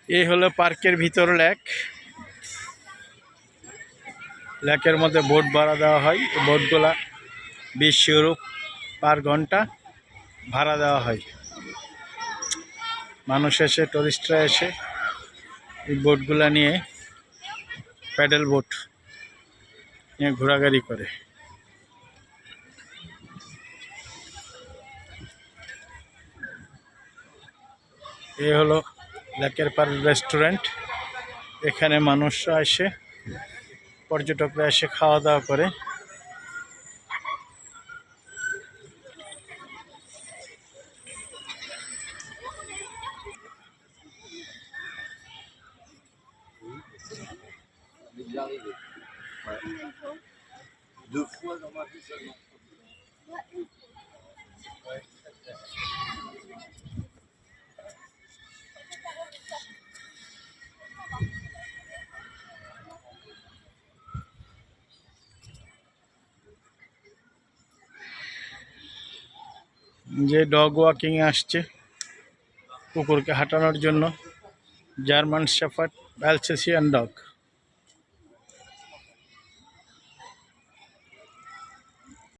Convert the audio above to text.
এই হলো পার্কের ভিতর লেক। লেকের মধ্যে বোট ভাড়া দেওয়া হয়। বোটগুলা 20 ইউরো পার ঘন্টা ভাড়া দেওয়া হয়। মানুষ এসে, টুরিস্টরা এসে এই বোটগুলা নিয়ে, প্যাডেল বোট নিয়ে ঘোরাঘুরি করে। এই হলো লেকের পার রেস্টুরেন্ট। এখানে মানুষরা এসে, পর্যটকরা এসে খাওয়া দাওয়া করে। যে ডগ ওয়াকিং আসছে কুকুরকে হাঁটানোর জন্য, জার্মান শেফার্ড অ্যালসেসিয়ান ডগ।